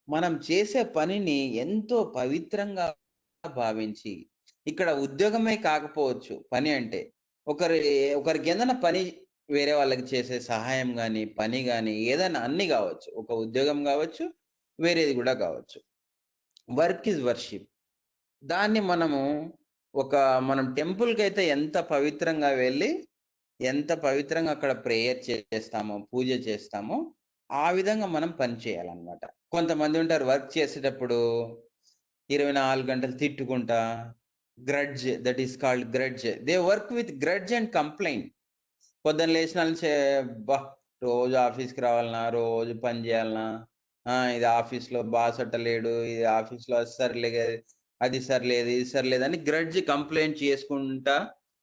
మనం చేసే పనిని ఎంతో పవిత్రంగా భావించి, ఇక్కడ ఉద్యోగమే కాకపోవచ్చు పని అంటే, ఒకరికి ఏదైనా పని, వేరే వాళ్ళకి చేసే సహాయం కానీ, పని కానీ, ఏదైనా అన్ని కావచ్చు. ఒక ఉద్యోగం కావచ్చు, వేరేది కూడా కావచ్చు. Work is worship. దాన్ని మనం టెంపుల్కి అయితే ఎంత పవిత్రంగా వెళ్ళి, ఎంత పవిత్రంగా అక్కడ ప్రేయర్ చేస్తామో, పూజ చేస్తామో, ఆ విధంగా మనం పని చేయాలన్నమాట. కొంతమంది ఉంటారు వర్క్ చేసేటప్పుడు 24 గంటలు తిట్టుకుంటా, grudge, that is called grudge. They work with grudge and complaint. పొద్దున్న లేచిన రోజు ఆఫీస్కి రావాలన్నా, రోజు పని చేయాలన్నా, ఇది ఆఫీస్లో బాస్ అట్టలేడు, ఇది ఆఫీస్లో సరిలేదు, అది సరిలేదు, ఇది సరిలేదు అని గ్రడ్జ్ కంప్లైంట్ చేసుకుంటా,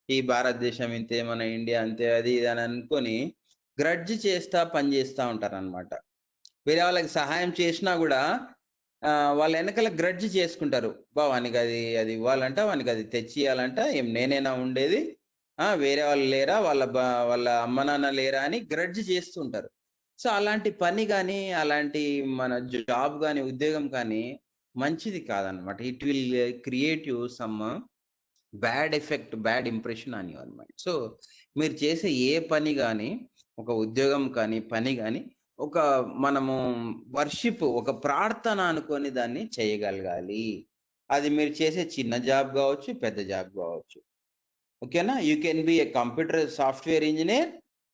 ఈ భారతదేశం ఇంతే, మన ఇండియా అంతే, అది ఇది అని అనుకొని గ్రడ్జ్ చేస్తా పని చేస్తూ ఉంటారు అనమాట. వేరే వాళ్ళకి సహాయం చేసినా కూడా వాళ్ళ వెనకాల గ్రడ్జ్ చేసుకుంటారు. వానికి అది ఇవ్వాలంట, వానికి అది తెచ్చి ఇవ్వాలంట, ఏం నేనైనా ఉండేది, వేరే వాళ్ళు లేరా, వాళ్ళ అమ్మ నాన్న లేరా అని గ్రడ్జ్ చేస్తుంటారు. సో అలాంటి పని కానీ, అలాంటి మన జాబ్ కానీ, ఉద్యోగం కానీ మంచిది కాదనమాట. It will create you some bad effect, bad impression on your mind. So మీరు చేసే ఏ పని కానీ, ఒక ఉద్యోగం కానీ, పని కానీ, మనము వర్షిప్, ఒక ప్రార్థన అనుకొని దాన్ని చేయగలగాలి. అది మీరు చేసే చిన్న జాబ్ కావచ్చు, పెద్ద జాబ్ కావచ్చు. ఓకేనా? You can be a computer software engineer,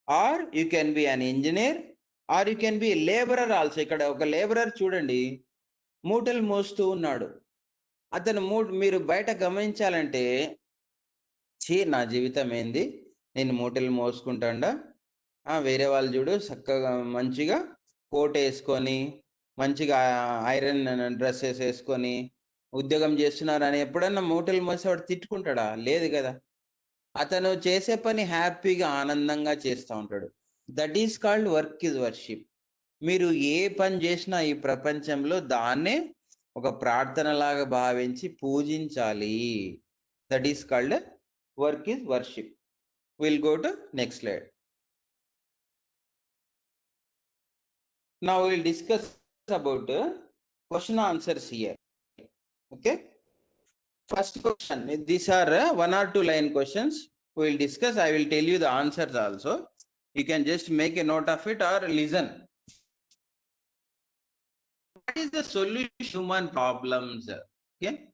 or you can be an engineer, or you can be labourer also. ఇక్కడ ఒక లేబరర్ చూడండి, మూటలు మోస్తూ ఉన్నాడు. అతను మీరు బయట గమనించాలంటే, నా జీవితం ఏంది, నేను మూటలు మోసుకుంటాడా, వేరే వాళ్ళు చూడు చక్కగా మంచిగా కోట్ వేసుకొని, మంచిగా ఐరన్ డ్రెస్సెస్ వేసుకొని ఉద్యోగం చేస్తున్నారని ఎప్పుడన్నా మూటలు మోసేవాడు తిట్టుకుంటాడా? లేదు కదా. అతను చేసే పని హ్యాపీగా, ఆనందంగా చేస్తూ ఉంటాడు. That is called work is worship. మీరు ఏ పని చేసినా ఈ ప్రపంచంలో దాన్నే ఒక ప్రార్థనలాగా భావించి పూజించాలి. That is called work is worship. Will go to next slide. Now we will discuss about question answers here. Okay. First question. These are 1 or 2 line questions. We will discuss. I will tell you the answers also. You can just make a note of it or listen. is the solution to human problems? Okay,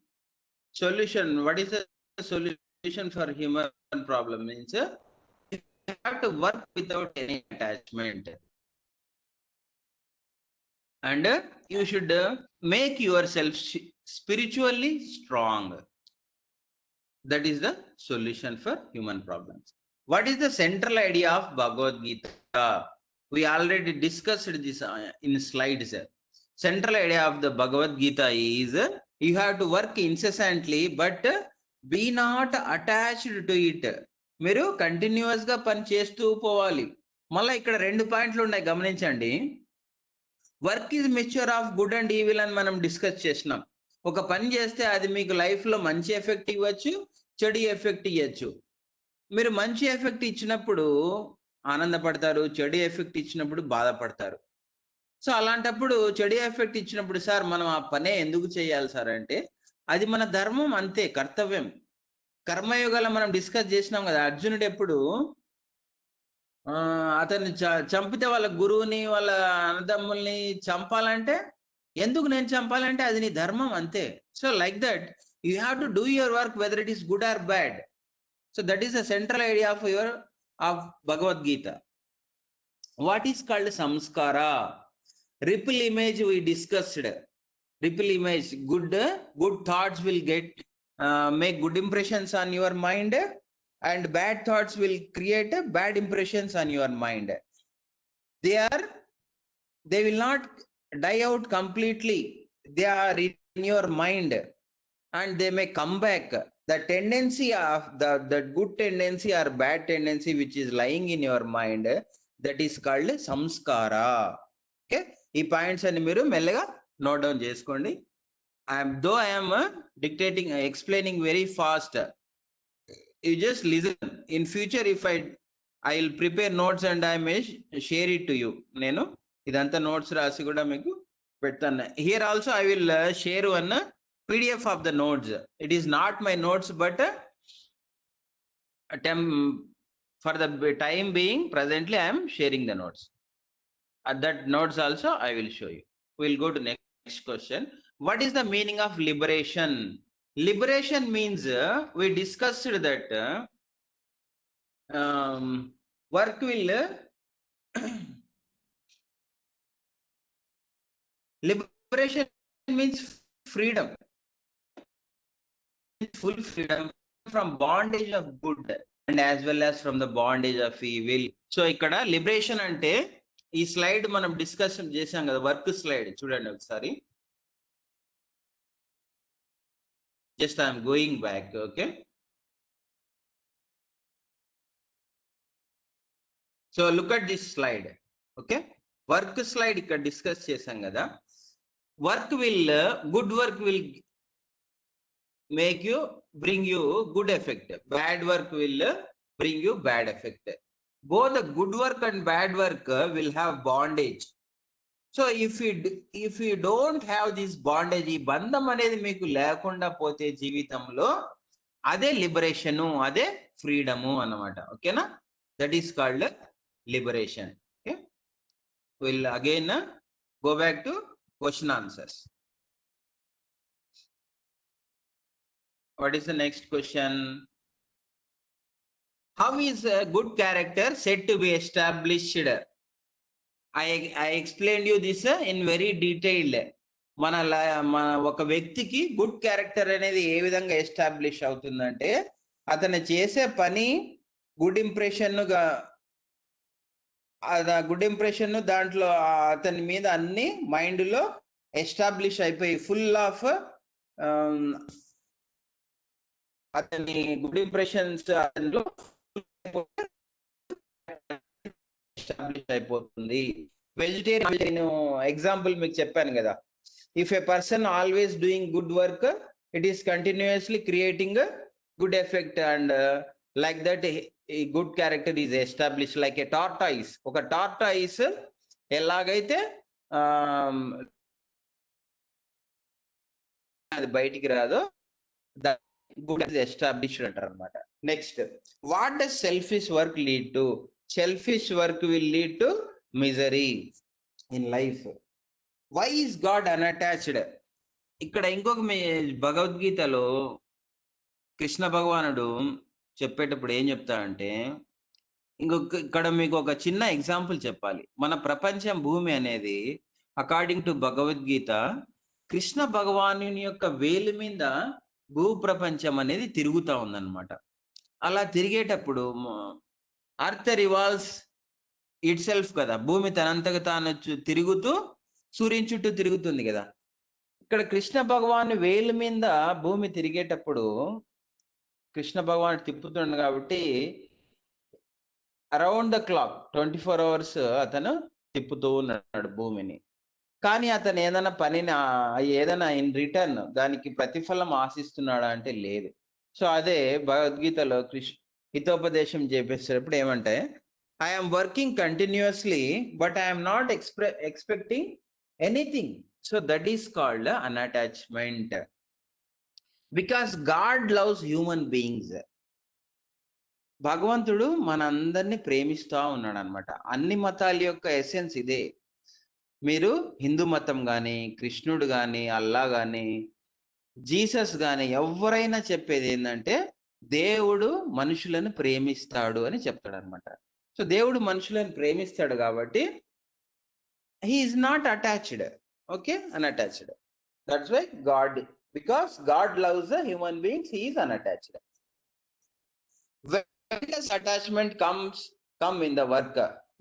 solution. What is the solution for human problem? Means you have to work without any attachment, and you should make yourself spiritually strong. That is the solution for human problems. What is the central idea of Bhagavad Gita? We already discussed this in slides. Central idea of the Bhagavad Gita is you have to work incessantly, but be not attached to it. మీరు continuous గా పని చేస్తూ పోవాలి. మళ్ళీ ఇక్కడ 2 పాయింట్లు ఉన్నాయి, గమనించండి. Work is mixture of good and evil అని మనం డిస్కస్ చేసినాం. ఒక పని చేస్తే అది మీకు లైఫ్ లో మంచి ఎఫెక్ట్ ఇవ్వచ్చు, చెడు ఎఫెక్ట్ ఇవ్వచ్చు. మీరు మంచి ఎఫెక్ట్ ఇచ్చినప్పుడు ఆనందపడతారు, చెడు ఎఫెక్ట్ ఇచ్చినప్పుడు బాధపడతారు. సో అలాంటప్పుడు చెడు ఎఫెక్ట్ ఇచ్చినప్పుడు, సార్ మనం ఆ పనే ఎందుకు చేయాలి సార్ అంటే, అది మన ధర్మం, అంతే, కర్తవ్యం. కర్మయోగాల మనం డిస్కస్ చేసినాం కదా, అర్జునుడు ఎప్పుడు అతన్ని చంపితే వాళ్ళ గురువుని వాళ్ళ అన్నదమ్ముల్ని చంపాలంటే, ఎందుకు నేను చంపాలంటే అది నీ ధర్మం, అంతే. So like that you have to do your work whether it is good or bad. So that is the central idea of Bhagavad Gita. What is called samskara? Ripple image we discussed. Ripple image, good thoughts will make good impressions on your mind, and bad thoughts will create bad impressions on your mind. They will not die out completely. They are in your mind and they may come back. The tendency of the good tendency or bad tendency which is lying in your mind, that is called samskara. Okay, ఈ points అన్ని మీరు మెల్లగా note down చేసుకోండి. I am explaining very fast, you just listen. In future if I will prepare notes and I may share it to you. నేను ఇదంతా notes రాసి కూడా మీకు పెడతాను. Here also I will share one PDF of the notes. It is not my notes, but for the time being, presently I am sharing the notes. At that notes also I will show you. We'll go to next question. What is the meaning of liberation? Liberation means we discussed that work will liberation means freedom, full freedom from bondage of good and as well as from the bondage of evil. So ikkada liberation ante ఈ slide మనం discussion చేసాం కదా, work slide చూడండి ఒకసారి. Just I'm going back. Okay, so look at this slide. Okay, work slide ఇక్కడ discuss చేసాం కదా. Good work will make you, bring you good effect. Bad work will bring you bad effect. Both the good work and bad work will have bondage. So if you don't have this bondage, ఈ బంధం అనేది మీకు లేకుండా పోతే జీవితంలో, అదే liberation, అదే freedom అన్నమాట. ఓకేనా, that is called liberation. Okay, will again go back to question answers. What is the next question? How is a good character said to be established? I explained you this in very detailed. మన ఒక వ్యక్తికి good character అనేది ఏ విధంగా establish అవుతుందంటే, అతను చేసే పని good impression దాంట్లో అతని మీద అన్ని మైండ్ లో ఎస్టాబ్లిష్ అయిపోయి, ఫుల్ ఆఫ్ అతని గుడ్ ఇంప్రెషన్స్ అయిపోతుంది. వెజిటేరియన్ ఎగ్జాంపుల్ మీకు చెప్పాను కదా. If a person always doing good work, it is continuously creating good effect, and like that good character is establish. Like a tortoise. ఒక tortoise ఎలాగైతే అది బయటికి రాదో, good is established అంటారు అన్నమాట. Next, what does selfish work lead to? Selfish work will lead to misery in life. Why is God unattached? ఇక్కడ ఇంకొక భగవద్గీతలో కృష్ణ భగవానుడు చెప్పేటప్పుడు ఏం చెప్తాడంటే, ఇక్కడ మీకు ఒక చిన్న ఎగ్జాంపుల్ చెప్పాలి. మన ప్రపంచం భూమి అనేది అకార్డింగ్ టు భగవద్గీత కృష్ణ భగవాను యొక్క వేలు మీద భూ ప్రపంచం అనేది తిరుగుతా ఉందన్నమాట. అలా తిరిగేటప్పుడు అర్త్ రివాల్వ్స్ ఇట్ సెల్ఫ్ కదా, భూమి తనంతకు తాను తిరుగుతూ సూర్యుని చుట్టూ తిరుగుతుంది కదా. ఇక్కడ కృష్ణ భగవాను వేలు మీద భూమి తిరిగేటప్పుడు కృష్ణ భగవాన్ తిప్పుతుండ కాబట్టి అరౌండ్ ద క్లాక్ 24 అవర్స్ అతను తిప్పుతూ ఉన్నాడు భూమిని. కానీ అతను ఏదైనా ఇన్ రిటర్న్ దానికి ప్రతిఫలం ఆశిస్తున్నాడా అంటే లేదు. సో అదే భగవద్గీతలో హితోపదేశం చేసేటప్పుడు ఏమంటే, I'm working continuously but I'm not expecting anything. So that is called unattachment. Because God loves human beings. భగవంతుడు మనందరినీ ప్రేమిస్తూ ఉన్నాడు అనమాట. అన్ని మతాల యొక్క ఎసెన్స్ ఇదే. మీరు హిందూ మతం కానీ, కృష్ణుడు కానీ, అల్లా కానీ, జీసస్ కానీ ఎవరైనా చెప్పేది ఏంటంటే దేవుడు మనుషులను ప్రేమిస్తాడు అని చెప్తాడు అనమాట. సో దేవుడు మనుషులను ప్రేమిస్తాడు కాబట్టి he is not attached. Okay, unattached. That's why God, because God loves the human beings, he is unattached. When does attachment come in the work?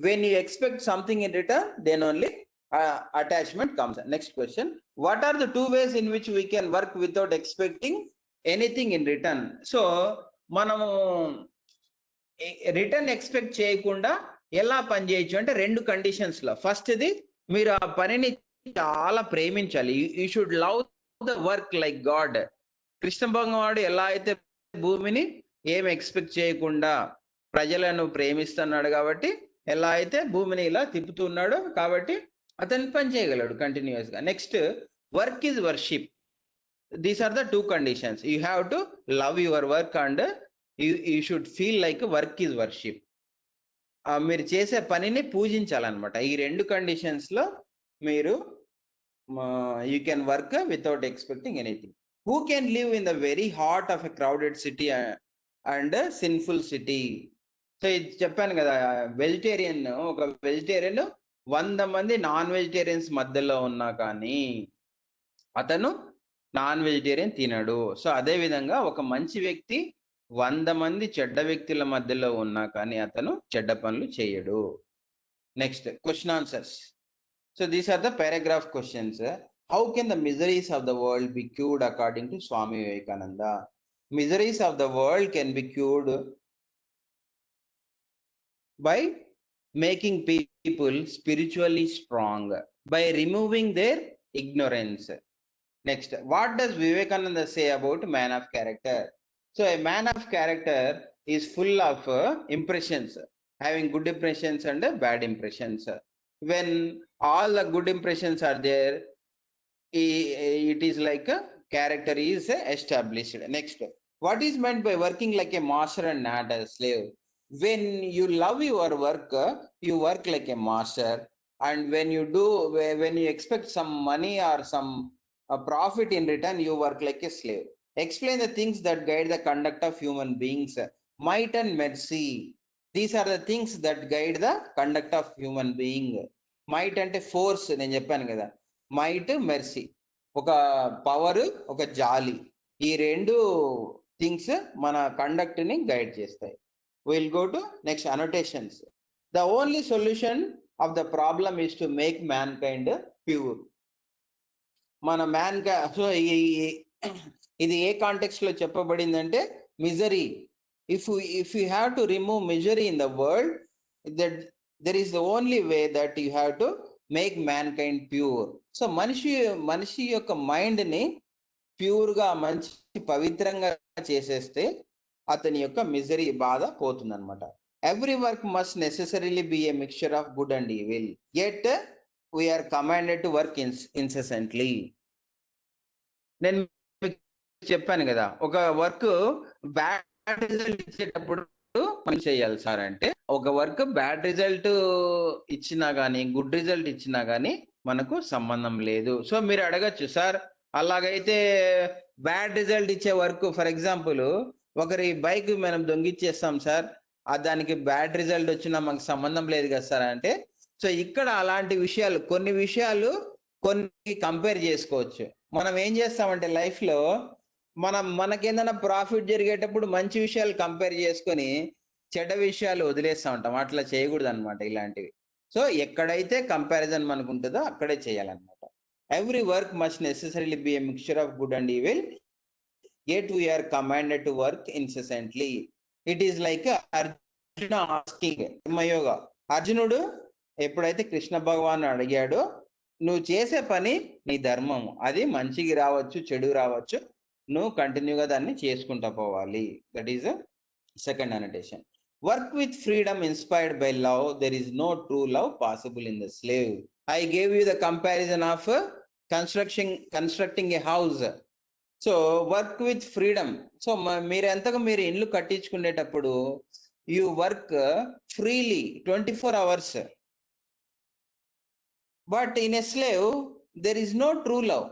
When you expect something in return, then only attachment comes. Next question. What are the two ways in which we can work without expecting anything in return? So మనము return expect చేయకుండా ఎలా పని చేయొచ్చు అంటే రెండు conditions లో. ఫస్ట్ది, మీరు ఆ పనిని చాలా ప్రేమించాలి. You should love the work like God. Krishna భగవానుడు ఎలా అయితే భూమిని ఏం ఎక్స్పెక్ట్ చేయకుండా ప్రజలను ప్రేమిస్తున్నాడు కాబట్టి, ఎలా అయితే భూమిని ఇలా తిప్పుతున్నాడు కాబట్టి అతను పని చేయగలడు కంటిన్యూస్ గా. Next, work is worship. These are the two conditions. You have to love your work and you should feel like work is worship. మీరు చేసే పనిని పూజించాలన్నమాట. ఈ రెండు కండిషన్స్ లో మీరు you can work without expecting anything. Who can live in the very heart of a crowded city and sinful city? So ఇది చెప్పాను కదా, ఒక వెజిటేరియన్ 100 మంది నాన్ వెజిటేరియన్స్ మధ్యలో ఉన్నా కానీ అతను నాన్ వెజిటేరియన్ తినడు. సో అదే విధంగా ఒక మంచి వ్యక్తి 100 మంది చెడ్డ వ్యక్తుల మధ్యలో ఉన్నా కానీ అతను చెడ్డ పనులు చేయడు. Next, question answers. So these are the paragraph questions. How can the miseries of the world be cured according to Swami Vivekananda? Miseries of the world can be cured by making people spiritually strong, by removing their ignorance. Next, what does Vivekananda say about man of character? So a man of character is full of impressions, having good impressions and bad impressions. When all the good impressions are there, it is like a character is established. Next, what is meant by working like a master and not a slave? When you love your work, you work like a master, and when you expect some money or some profit in return, you work like a slave. Explain the things that guide the conduct of human beings. Might and mercy, these are the things that guide the conduct of human being. Might ante force, నేను చెప్పాను కదా, might, mercy, ఒక power, ఒక జాలి, ఈ రెండు things మన conduct ని గైడ్ చేస్తాయి. Will go to next, annotations. The only solution of the problem is to make man kind pure. మన సో ఇది ఏ కాంటెక్స్ట్ లో చెప్పబడింది అంటే, misery. If you have to remove misery in the world, that there is the only way that you have to make man kind pure. So మనిషి యొక్క mind ని pure గా, మంచి పవిత్రంగా చేసేస్తే అతని యొక్క మిజరీ, బాధ పోతుంది అనమాట. Every work must necessarily be a mixture of good and evil, yet we are commanded to work incessantly. నేను చెప్పాను కదా, ఒక వర్క్ బ్యాడ్ రిజల్ట్ ఇచ్చేటప్పుడు పని చేయాలి సార్ అంటే, ఒక వర్క్ బ్యాడ్ రిజల్ట్ ఇచ్చినా గానీ, గుడ్ రిజల్ట్ ఇచ్చినా గానీ మనకు సంబంధం లేదు. సో మీరు అడగచ్చు, సార్ అలాగైతే బ్యాడ్ రిజల్ట్ ఇచ్చే వర్క్, ఫర్ ఎగ్జాంపుల్ ఒకరి బైక్ మనం దొంగిచ్చేస్తాం సార్, దానికి బ్యాడ్ రిజల్ట్ వచ్చినా మాకు సంబంధం లేదు కదా సార్ అంటే, సో ఇక్కడ అలాంటి విషయాలు కొన్ని కంపేర్ చేసుకోవచ్చు. మనం ఏం చేస్తామంటే లైఫ్ లో మనకేదైనా ప్రాఫిట్ జరిగేటప్పుడు మంచి విషయాలు కంపేర్ చేసుకొని చెడ్డ విషయాలు వదిలేస్తా ఉంటాం. అట్లా చేయకూడదు అనమాట ఇలాంటివి. సో ఎక్కడైతే కంపారిజన్ మనకు ఉంటుందో అక్కడే చేయాలన్నమాట. Every work must necessarily B a mixture of good and evil, yet we are commanded to work incessantly. It is like Arjuna asking karma yoga. అర్జునుడు ఎప్పుడైతే కృష్ణ భగవాన్ అడిగాడో, నువ్వు చేసే పని నీ ధర్మము, అది మంచికి రావచ్చు చెడు రావచ్చు, నువ్వు కంటిన్యూగా దాన్ని చేసుకుంటా పోవాలి. That is second annotation. Work with freedom inspired by love, there is no true love possible in the slave. I gave you the comparison of constructing a house. So work with freedom. So మీరు ఎంతగా మీరు ఇల్లు కట్టించుకునేటప్పుడు you work freely 24 hours. But in a slave there is no true love.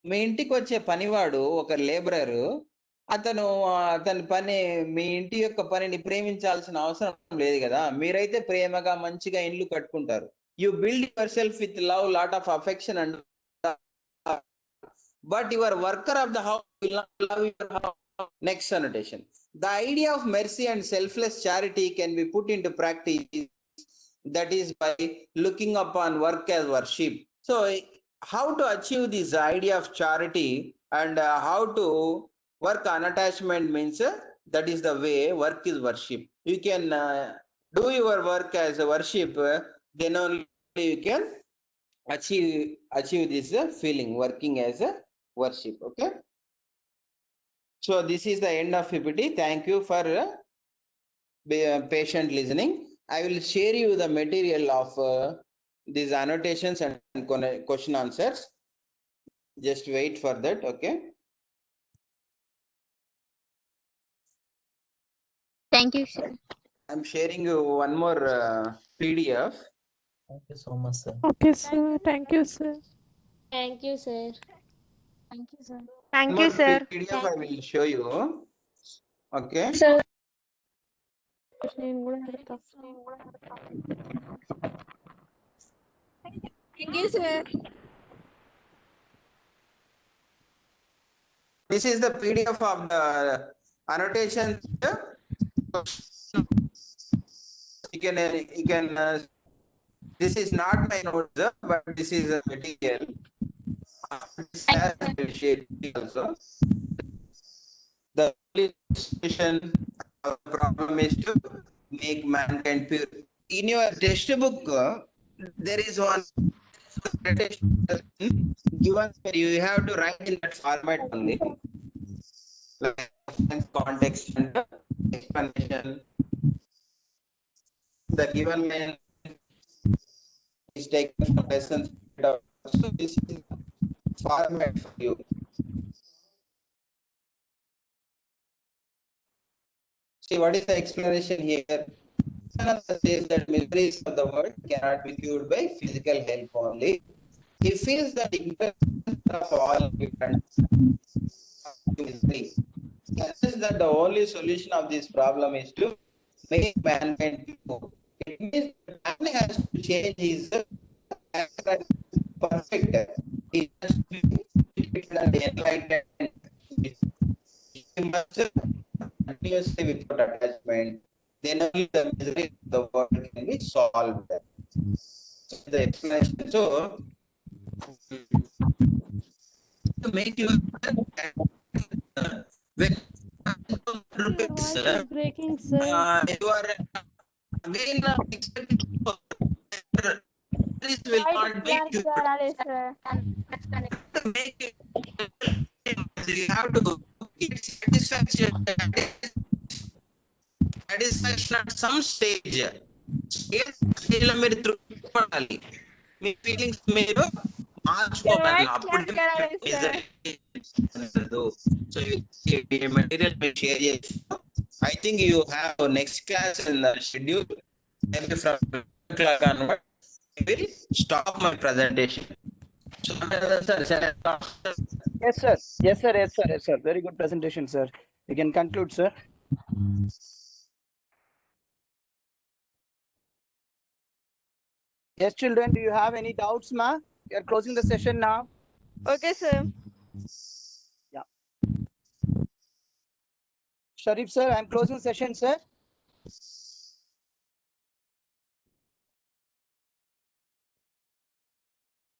మీ ఇంటికి వచ్చే పనివాడు ఒక లేబరర్, అతని పని, మీ ఇంటి యొక్క పనిని ప్రేమించాల్సిన అవసరం లేదు కదా. మీరైతే ప్రేమగా మంచిగా ఇల్లు కట్టుకుంటారు. You build your self with love, lot of affection and, but your worker of the house will not love your house. Next annotation. The idea of mercy and selfless charity can be put into practice, that is by looking upon work as worship. So how to achieve this idea of charity and how to work unattachment means that is the way work is worship. You can do your work as a worship, then only you can achieve this feeling, working as a worship. Okay, so this is the end of PPT. Thank you for patient listening. I will share you the material of these annotations and question answers. Just wait for that. Okay, thank you, sir. I'm sharing you one more PDF. Thank you so much, sir. Okay, sir. Thank you, sir. Thank you, sir. Thank you, sir. Thank One you, more sir. PDF I will show you. Okay. Sir. నేను కూడా పెడతా. Thank you, sir. This is the PDF of the annotations. You can this is not my notes, but this is a material. I will share it also. The only solution of the problem is to make mankind pure. In your textbook, there is one given where you have to write in that format only, like context and explanation. The given man is taken from lessons. So this is format for you. See, what is the explanation here? Another says that miseries of the world cannot be cured by physical help only. He feels that ignorance of all misery. He says that the only solution of this problem is to make mankind pure. It means that man has to change his perfect. He has to be and enlightened. He must continuously without attachment. Then only the misery of the world can be solved. So the explanation. So to make you Breaking, sir. you are again expecting this will not make you to make it. You have to get satisfaction at some stage. Stage లో మీరు తృప్తిపడాలి, మీ feelings మీరు మార్చుకోవాలి. అప్పుడు so material మీరు share చేసి, I think you have next class in the schedule. Maybe from 2 o'clock onward, I will stop my presentation. Yes, sir. Yes, sir. Yes, sir. Yes, sir. Very good presentation, sir. You can conclude, sir. Yes, children, do you have any doubts, ma? We are closing the session now. Okay, sir. Sharif, sir, I'm closing session, sir.